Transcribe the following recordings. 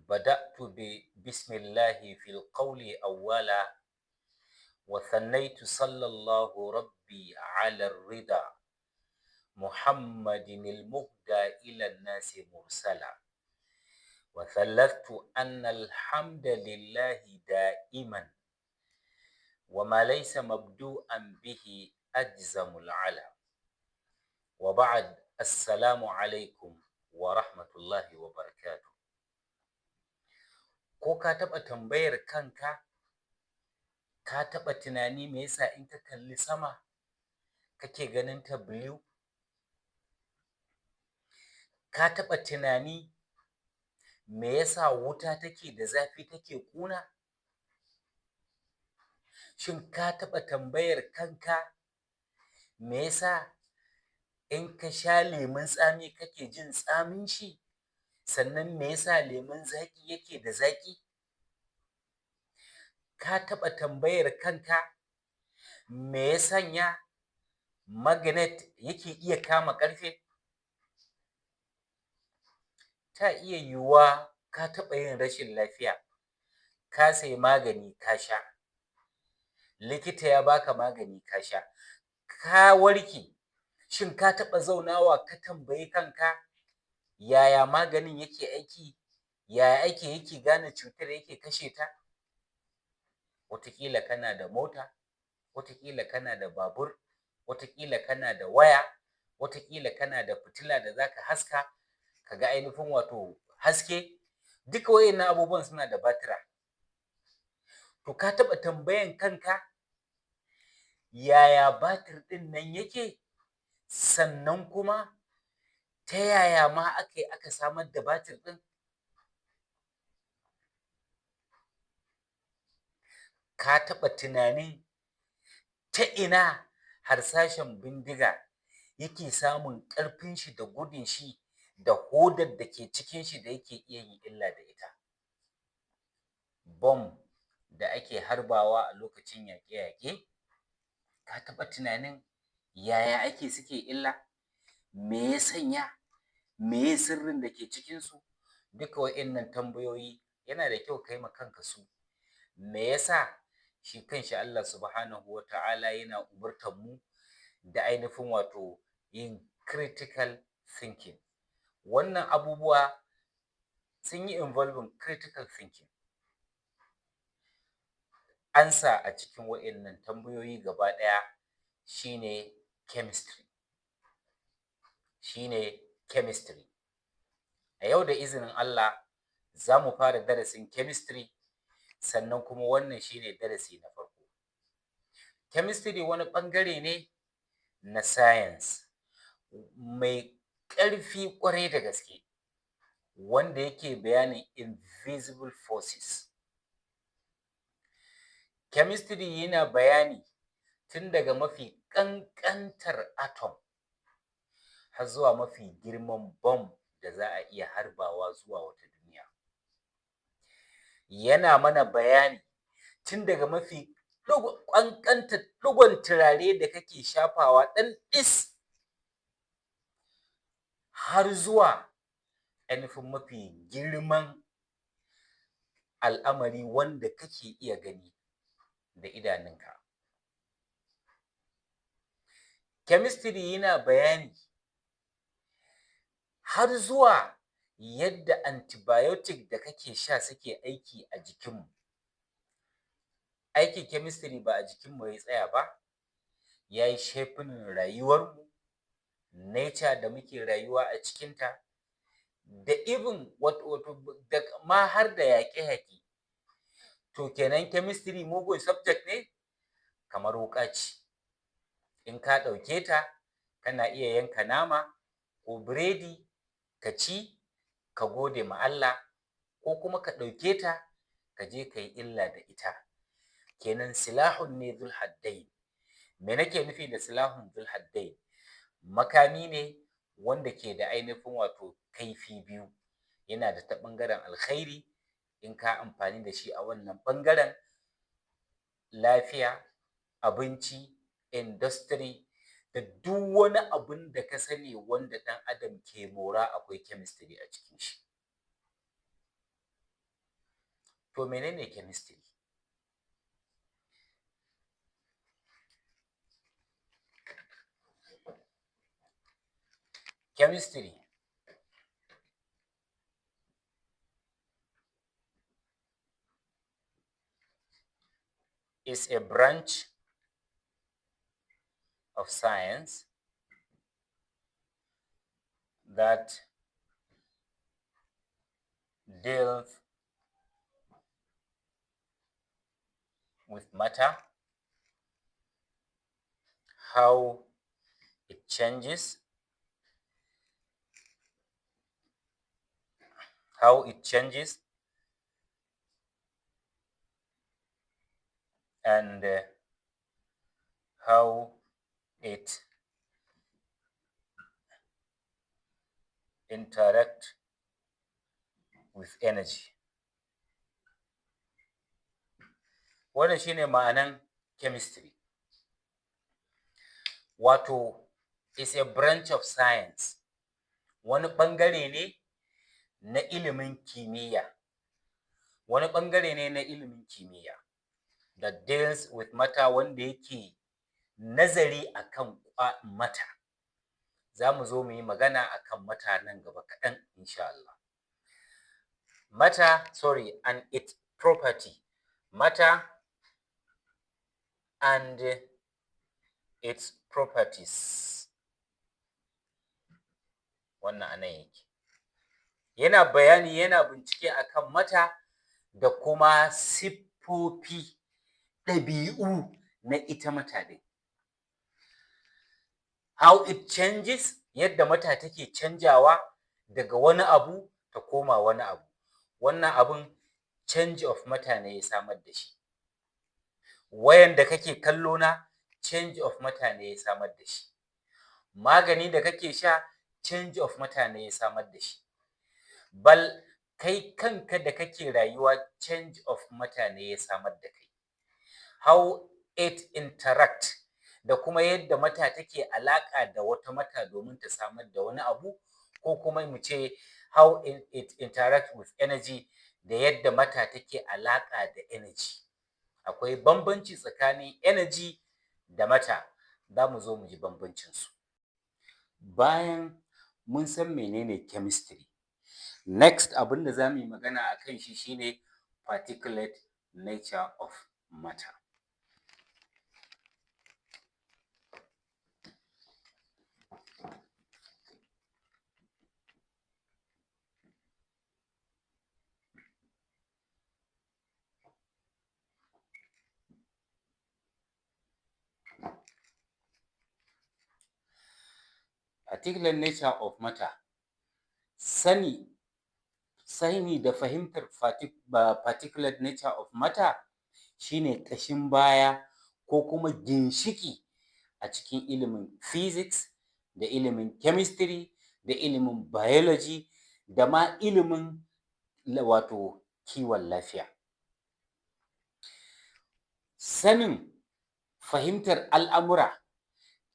بدأت بسم الله في القول أولا وثنيت صلى الله ربي على الرضا محمد المهدى إلى الناس مرسلا وثلثت أن الحمد لله دائما وما ليس مبدوءا به أجزم العلا وبعد السلام عليكم ورحمة الله وبركاته. Ko ka taɓa tambayar kanka, ka taɓa tunani me yasa in ka kalli sama kake ganin ta blue? Ka taɓa tunani me yasa wuta take da zafi take ƙuna? Shin ka taɓa tambayar kanka me yasa in ka sha lemun tsami kake jin tsamin shi? Sannan me yasa lemun zaƙi yake da zaƙi? Ka taɓa tambayar kanka me ya sanya magnet yake iya kama ƙarfe? Ta iya yiwuwa ka taɓa yin rashin lafiya, ka sayi magani ka sha, likita ya baka magani ka sha, ka warke. Shin ka taɓa zaunawa ka tambayi kanka yaya maganin yake aiki? Yaya yake gane cutar yake kashe ta? Wataƙila kana da mota, wataƙila kana da babur, wataƙila kana da waya, wataƙila kana da fitila da zaka haska ka ga ainihin wato haske. Duka waɗannan abubuwan suna da batira. To ka taɓa tambayan kanka yaya batir ɗin nan yake? Sannan kuma ta yaya ma aka samar da batir ɗin? Ka taɓa tunanin ta ina harsashen bindiga yake samun ƙarfin shi da gudun shi da hodar da ke cikin shi da yake iya yin illa da ita? Bom da ake harbawa a lokacin yaƙe-yaƙe, ka taɓa tunanin yaya suke illa? Me ya sanya? Me ye sirrin da ke cikinsu? Duka waɗannan tambayoyi yana da kyau ka yi ma kanka su. Me yasa shi kanshi Allah subhanahu wa ta'ala yana umurtar mu da ainihin wato yin critical thinking? Wannan abubuwa sun yi involving critical thinking. Ansa a cikin waɗannan tambayoyi gaba ɗaya shine chemistry. A yau da izinin Allah za mu fara darasin chemistry, sannan kuma wannan shine darasi na farko. Chemistry wani ɓangare ne na science mai ƙarfi ƙwarai da gaske wanda yake bayanin invisible forces. Chemistry yana bayani tun daga mafi ƙanƙantar atom har zuwa mafi girman bomb da za a iya harbawa zuwa wata duniya. Yana mana bayani tun daga mafi ƙanƙantar ɗigon turare da kake shafawa ɗan ɗis har zuwa ainihin mafi girman al'amari wanda kake iya gani da idanunka. Chemistry yana bayani har zuwa yadda antibiotic da kake sha suke aiki a jikinmu. Aikin chemistry ba a jikinmu ya tsaya ba, ya yi shaping rayuwarmu, nature da muke rayuwa a cikinta, da even ma har da yaƙe-yaƙe. To kenan chemistry mugun subject ne? Kamar wuƙa ce. In ka ɗauke ta kana iya yanka nama ko biredi ka ci ka gode ma Allah, ko kuma ka ɗauke ta ka je ka yi illa da ita. Kenan silahun ne dhul haddain. Me nake nufi da silahun dhul haddain? Makami ne wanda ke da ainihin wato kaifi biyu. Yana da ta ɓangaren alkhairi in ka amfani da shi a wannan ɓangaren lafiya, abinci, industry, da duk wani abun da ka sani wanda ɗan adam ke mora akwai chemistry a cikin shi. To menene chemistry? Chemistry is a branch of science that deals with matter, how it changes, and how it interact with energy. Wannan shine ma'anan chemistry. Wato is a branch of science, wani ɓangare ne na ilimin kimiyya, that deals with matter, wanda yake nazari akan matter. Za mu zo mu yi magana akan matter nan gaba kaɗan insha Allah. Matter and its property. Matter and its properties. Wannan anan yake. Yana bayani, yana bincike akan matter da kuma siffofi, ɗabi'u na ita matter ɗin. How it changes, yadda matter take canjawa daga wani abu ta koma wani abu. Wannan abun change of matter ne ya samar da shi. Wayan da kake kallo na change of matter ne ya samar da shi. Magani da kake sha change of matter ne ya samar da shi. Bal kai kanka da kake rayuwa change of matter ne ya samar da kai. How it interact, da kuma yadda matter take alaƙa da wata matter domin ta samar da wani abu, ko kuma mu ce how it interact with energy, da yadda matter take alaƙa da energy. Akwai bambanci tsakanin energy da matter, za mu zo mu ji bambancinsu. Bayan mun san menene chemistry, next abin da za mu yi magana a kan shi shine particulate nature of matter. Particulate nature of matter. Sani da fahimtar particulate nature of matter shine ƙashin baya ko kuma ginshiki a cikin ilimin physics, da ilimin chemistry, da ilimin biology, da ma ilimin wato kiwon lafiya. Sanin fahimtar al'amura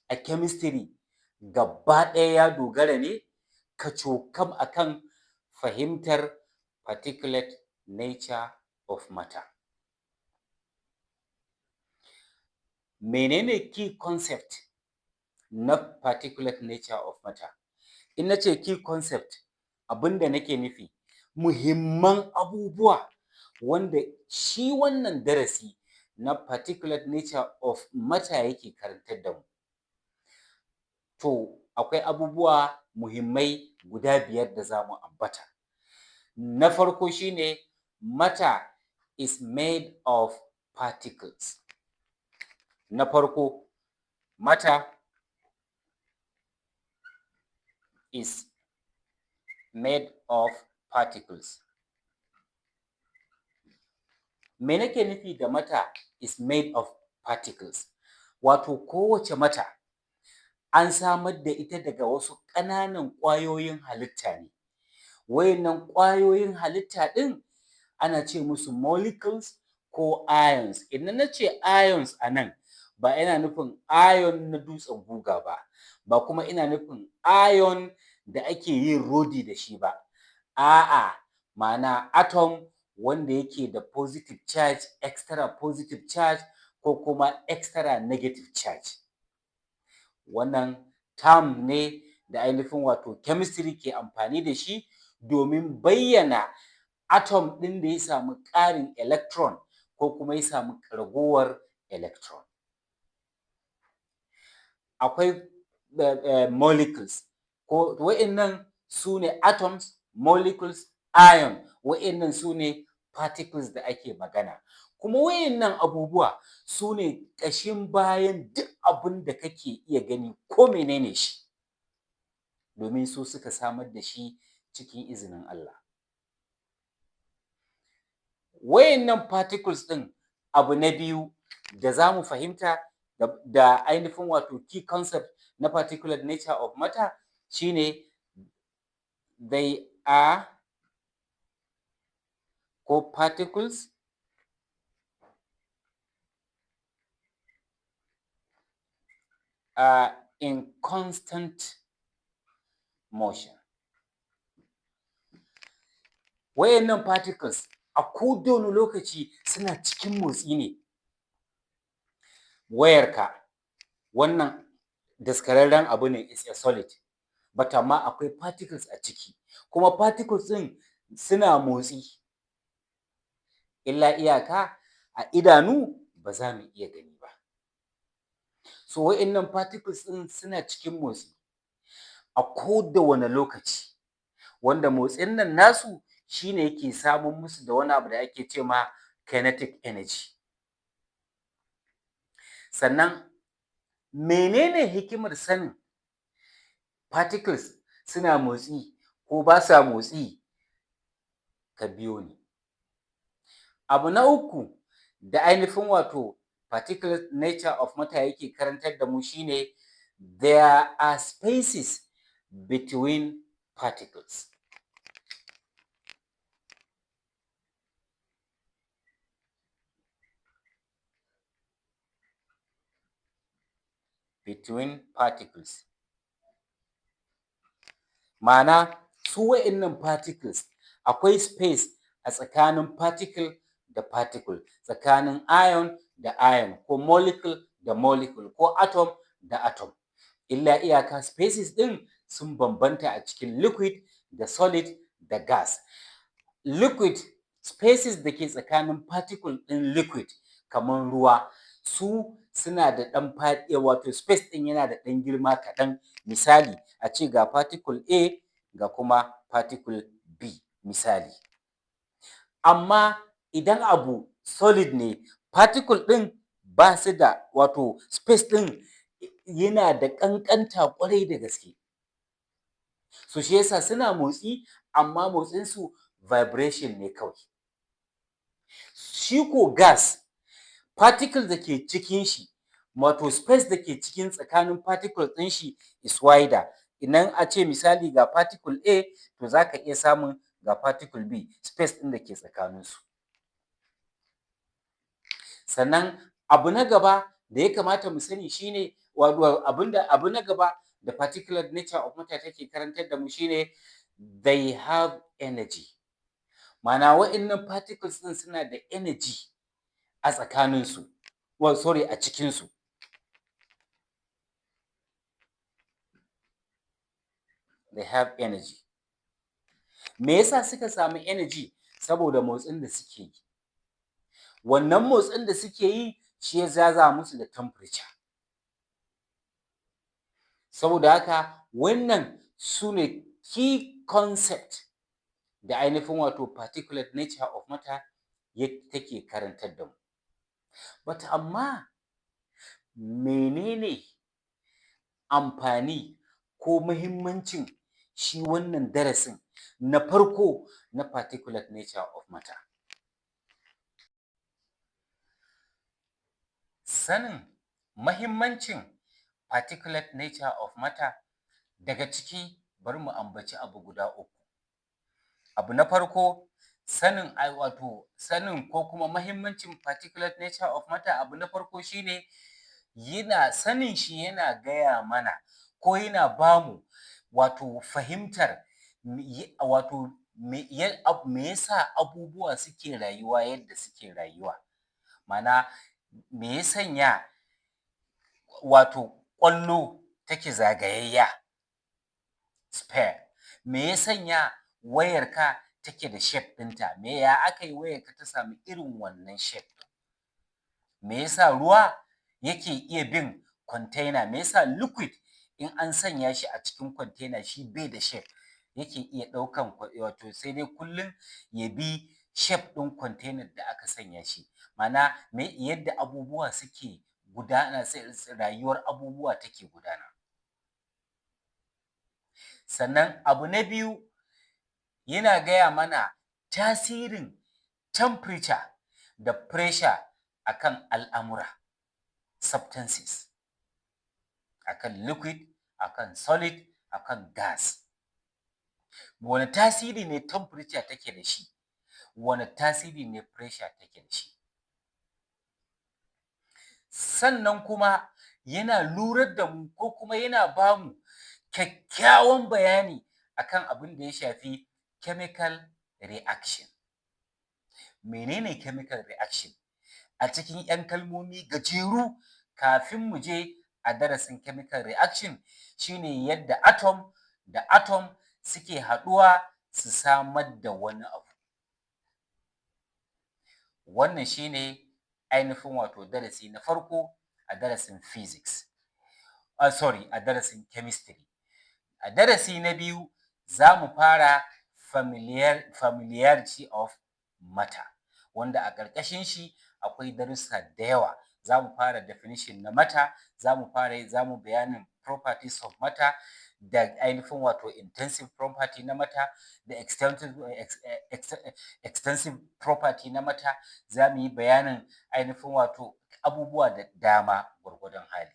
a chemistry gaba ɗaya ya dogara ne kacokam akan fahimtar particulate nature of matter. Menene key concept na particulate nature of matter? In nace key concept, abinda nake nufi muhimman abubuwa wanda shi wannan darasi na particulate nature of matter yake karantar da mu. To akwai abubuwa muhimmai guda 5 da za mu ambata. Na farko shine matter is made of particles. Na farko, matter is made of particles. Me nake nufi da matter is made of particles? Wato kowace matter an samar da ita daga wasu ƙananan ƙwayoyin halitta ne. Wayannan ƙwayoyin halitta ɗin ana ce musu molecules ko ions. Idan nace ions a nan, ba ina nufin ion na dutsen guga ba, ba kuma ina nufin ion da ake yin rodi da shi ba. A'a, ma'ana atom wanda yake da positive charge, extra positive charge ko kuma extra negative charge. Wannan term ne da ainihin wato chemistry ke amfani da shi domin bayyana atom ɗin da ya samu ƙarin electron ko kuma ya samu ragowar electron. Akwai molecules, ko wa'innan su ne atoms, molecules, ion, wa'innan su ne particles da ake magana. Kuma wa'innan abubuwa su ne ƙashin bayan duk abin da kake iya gani ko menene shi, domin su suka samar da shi cikin izinin Allah. Wa'innan particles ɗin, abu na biyu da za mu fahimta da ainihin wato key concept na particulate nature of matter shine they are, ko particles are in constant motion. Wayannan particles a kowane lokaci suna cikin motsi ne. Wayarka, wannan daskararren abu ne, is a solid, but amma akwai particles a ciki, kuma particles ɗin suna motsi, illa iyaka a idanu ba za mu iya gani ba. So wa'innan particles ɗin suna cikin motsi a kowane lokaci, wanda motsin nan nasu shi ne yake samar musu da wani abu da ake ce ma kinetic energy. Sannan menene hikimar sanin particles suna motsi ko ba sa motsi? Ka biyo ni. Abu na uku da ainihin wato particulate nature of matter yake karantar da mu shine there are spaces between particles. Between particles. Ma'ana su wa'innan particles akwai space a tsakanin particle da particle, tsakanin ion da ion, ko molecule da molecule, ko atom da atom. Illa iyaka spaces ɗin sun bambanta a cikin liquid da solid da gas. Liquid, spaces da ke tsakanin particle ɗin liquid kamar ruwa, su suna da ɗan faɗi, wato space ɗin yana da ɗan girma kaɗan. Misali, a ce ga particle A ga kuma particle B misali. Amma idan abu solid ne, particle ɗin ba su da, wato space ɗin yana da ƙanƙanta ƙwarai da gaske. So shi yasa suna motsi, amma motsinsu vibration ne kawai. Shi ko gas, particle da ke cikin shi, wato space da ke cikin tsakanin particle ɗin shi is wider. Idan a ce misali ga particle A, to za ka iya samun ga particle B, space ɗin da ke tsakaninsu. Sannan abu na gaba da ya kamata mu sani shine, abu na gaba da particulate nature of matter take karantar da mu shine they have energy. Ma'ana wa'innan particles ɗin suna da energy a tsakaninsu, a cikinsu. They have energy. Me yasa suka samu energy? Saboda motsin da suke yi. Wannan motsin da suke yi shi ya jaza musu da temperature. Saboda haka wannan su ne key concept da ainihin wato particulate nature of matter take karantar da mu. But amma menene amfani ko muhimmancin shi wannan darasin na farko na particulate nature of matter? Sanin muhimmancin particulate nature of matter, daga ciki bari mu ambaci abu guda uku. Abu na farko, sanin ko kuma muhimmancin particulate nature of matter, abu na farko shine sanin shi yana gaya mana ko yana bamu wato fahimtar wato me yasa abubuwa suke rayuwa yadda suke rayuwa, mana me ya sanya wato ƙwallo take zagayayya spare, me ya sanya wayarka take da shape ɗinta, me ya aka yi wayarka ta samu irin wannan shape, me yasa ruwa yake iya bin container, me yasa liquid in an sanya shi a cikin container shi bai da shape yake iya ɗaukan wato sai dai kullum ya bi shape ɗin container da aka sanya shi, ma'ana yadda abubuwa suke gudana, rayuwar abubuwa take gudana. Sannan abu na biyu, yana gaya mana tasirin temperature da pressure akan al'amura, substances, akan liquid, akan solid, akan gas. Wane tasiri ne temperature take da shi, wane tasiri ne pressure take da shi. Sannan kuma yana lurar da mu ko kuma yana ba mu kyakkyawan bayani akan abin da ya shafi chemical reaction. Menene chemical reaction? A cikin 'yan kalmomi gajeru kafin mu je a darasin chemical reaction, shine yadda atom da atom suke haɗuwa su samar da wani abu. Wannan shine ainihin wato darasi na farko a darasin physics. A darasin chemistry. A darasi na biyu za mu fara familiarity of matter, wanda a ƙarƙashin shi akwai darussa da yawa. Za mu fara definition na matter, za mu bayanin properties of matter, da ainihin wato intensive property na matter, da extensive property na matter. Za mu yi bayanin ainihin wato abubuwa da dama gwargwadon hali.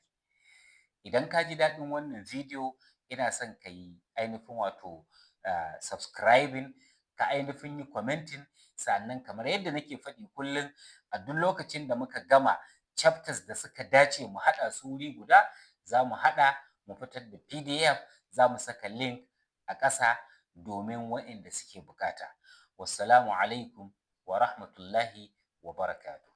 Idan ka ji daɗin wannan bidiyo, ina son ka yi ainihin wato subscribing, ka ainihin yi commenting, sannan kamar yadda nake faɗi kullum, a duk lokacin da muka gama chapters da suka dace mu haɗa su wuri guda, za mu haɗa mu fitar da PDF, za mu saka link a ƙasa domin waɗanda suke buƙata. Wassalamu alaikum wa rahmatullahi wa barakatuh.